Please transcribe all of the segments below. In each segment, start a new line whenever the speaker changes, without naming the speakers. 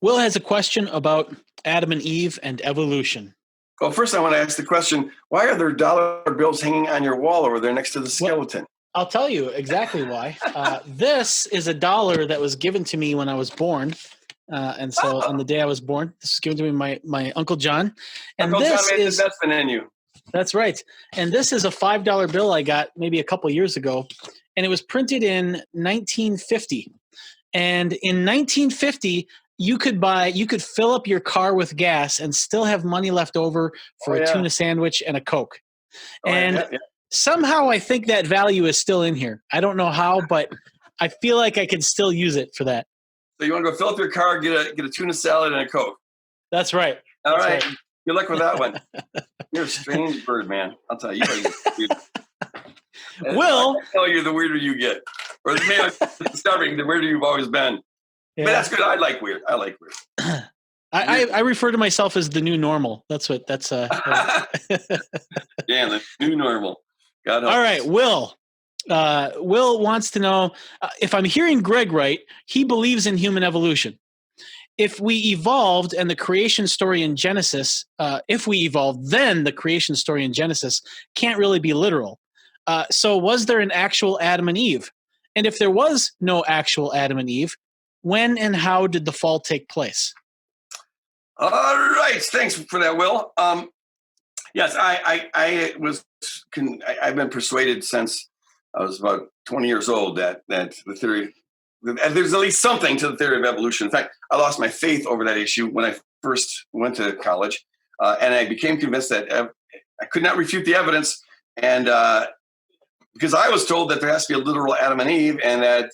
Will has a question about Adam and Eve and evolution.
Well, first I want to ask the question, why are there dollar bills hanging on your wall over there next to the skeleton?
Well, I'll tell you exactly why. This is a dollar that was given to me when I was born. And so on the day I was born, this was given to me my Uncle John. And
Uncle
this
John made
is
the investment in you.
That's right. And this is a $5 bill I got maybe a couple years ago. And it was printed in 1950. And in 1950, you could fill up your car with gas and still have money left over for a tuna sandwich and a Coke. Somehow I think that value is still in here. I don't know how, but I feel like I can still use it for that.
So you want to go fill up your car, get a tuna salad and a Coke.
That's right.
All right. Good luck with that one. You're a strange bird, man. I'll tell you.
Will,
I tell you, the weirder you get, or maybe discovering the weirder you've always been. Yeah. But that's good. I like weird.
I refer to myself as the new normal. That's.
Yeah, the new normal. God help.
All right, Will. Will wants to know if I'm hearing Greg right. He believes in human evolution. If we evolved and the creation story in Genesis, then the creation story in Genesis can't really be literal. So was there an actual Adam and Eve? And if there was no actual Adam and Eve, when and how did the fall take place?
All right. Thanks for that, Will. Yes, I've been persuaded since I was about 20 years old that the theory, there's at least something to the theory of evolution. In fact, I lost my faith over that issue when I first went to college, and I became convinced that I could not refute the evidence, and because I was told that there has to be a literal Adam and Eve, and that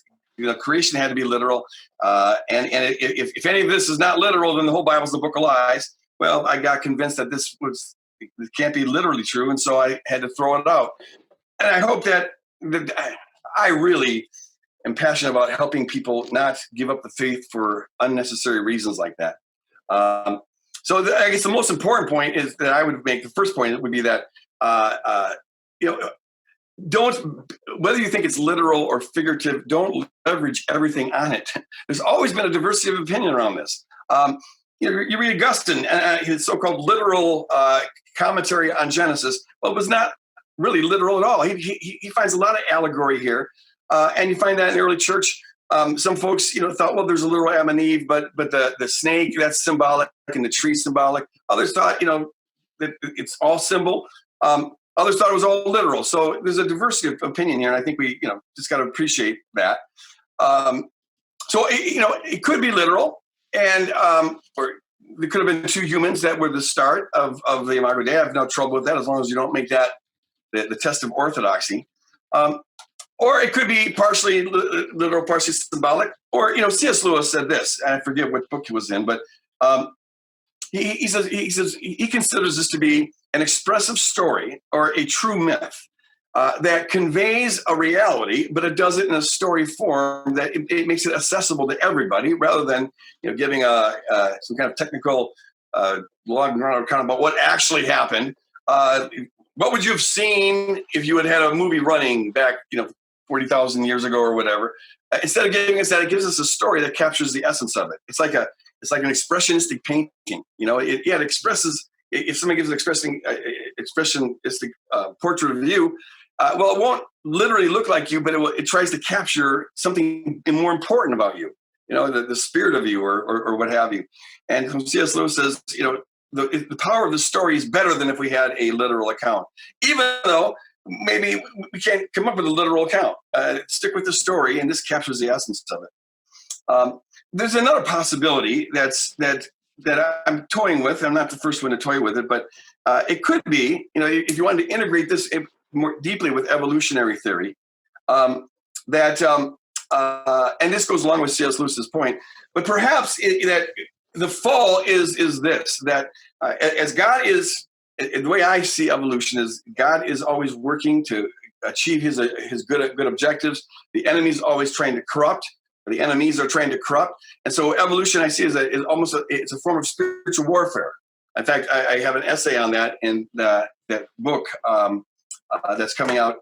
creation had to be literal, and if any of this is not literal, then the whole Bible's the book of lies. Well, I got convinced that it can't be literally true, and so I had to throw it out. And I hope that I really am passionate about helping people not give up the faith for unnecessary reasons like that. So I guess the most important point is that I would make. The first point would be that whether you think it's literal or figurative, don't leverage everything on it. There's always been a diversity of opinion around this. You read Augustine, his so-called literal commentary on Genesis. Well, it was not really literal at all. He finds a lot of allegory here, and you find that in the early church. Some folks, thought, well, there's a literal Adam and Eve, but the snake, that's symbolic, and the tree symbolic. Others thought, that it's all symbol. Others thought it was all literal. So there's a diversity of opinion here, and I think we, just got to appreciate that. So it could be literal, and or there could have been two humans that were the start of the Imago Dei. I have no trouble with that as long as you don't make that the test of orthodoxy. Or it could be partially literal, partially symbolic. Or, C.S. Lewis said this, and I forget what book he was in, but he says he considers this to be an expressive story or a true myth that conveys a reality, but it does it in a story form that it makes it accessible to everybody, rather than giving some kind of technical long run account about what actually happened. What would you have seen if you had had a movie running back, 40,000 years ago or whatever? Instead of giving us that, it gives us a story that captures the essence of it. It's like an expressionistic painting. It expresses. If somebody gives an expressionistic portrait of you, well, it won't literally look like you, but it tries to capture something more important about you. The spirit of you, or what have you. And C.S. Lewis says, the power of the story is better than if we had a literal account, even though maybe we can't come up with a literal account. Stick with the story, and this captures the essence of it. There's another possibility that I'm toying with. I'm not the first one to toy with it, but it could be, if you wanted to integrate this more deeply with evolutionary theory, and this goes along with C.S. Lewis's point, but perhaps that the fall is this, that as God is, the way I see evolution is God is always working to achieve his good objectives. The enemy's always trying to corrupt. The enemies are trying to corrupt. And so evolution I see is almost it's a form of spiritual warfare. In fact, I have an essay on that in that book that's coming out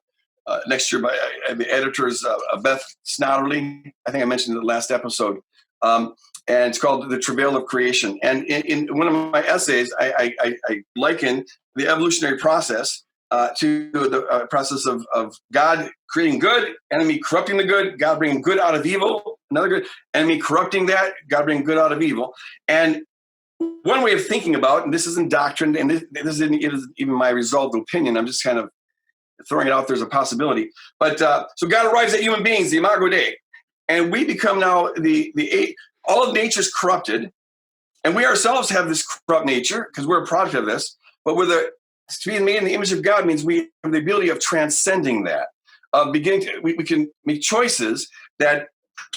next year by the editors Beth Snodderly. I think I mentioned in the last episode. And it's called The Travail of Creation. And in one of my essays, I liken the evolutionary process to the process of God creating good, enemy corrupting the good, God bringing good out of evil, another good, enemy corrupting that, God bringing good out of evil. And one way of thinking about, and this isn't doctrine, and this isn't even my resolved opinion, I'm just kind of throwing it out there as a possibility. But so God arrives at human beings, the Imago Dei, and we become now all of nature's corrupted, and we ourselves have this corrupt nature because we're a product of this. But to be made in the image of God means we have the ability of transcending that, of beginning to we can make choices that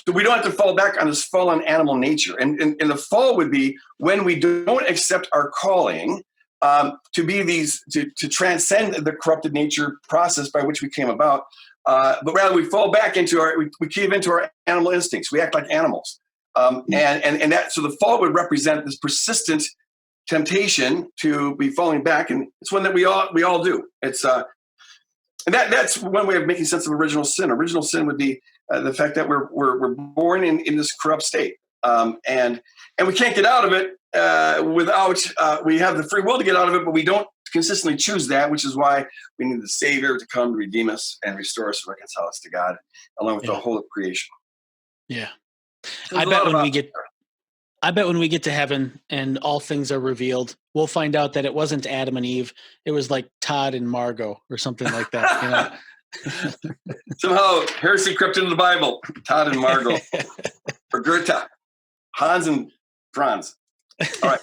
so we don't have to fall back on this fallen animal nature. And the fall would be when we don't accept our calling to be to transcend the corrupted nature process by which we came about, but rather we fall back into we cave into our animal instincts. We act like animals, and that so the fall would represent this persistent temptation to be falling back, and it's one that we all do. It's and that's one way of making sense of original sin. Original sin would be the fact that we're born in this corrupt state, and we can't get out of it without we have the free will to get out of it, but we don't consistently choose that, which is why we need the Savior to come to redeem us and restore us and reconcile us to God, along with the whole of creation.
Yeah,
So
I bet when we get to heaven and all things are revealed, we'll find out that it wasn't Adam and Eve. It was like Todd and Margot or something like that.
Somehow heresy crept into the Bible. Todd and Margot. Or Goethe. Hans and Franz. All right.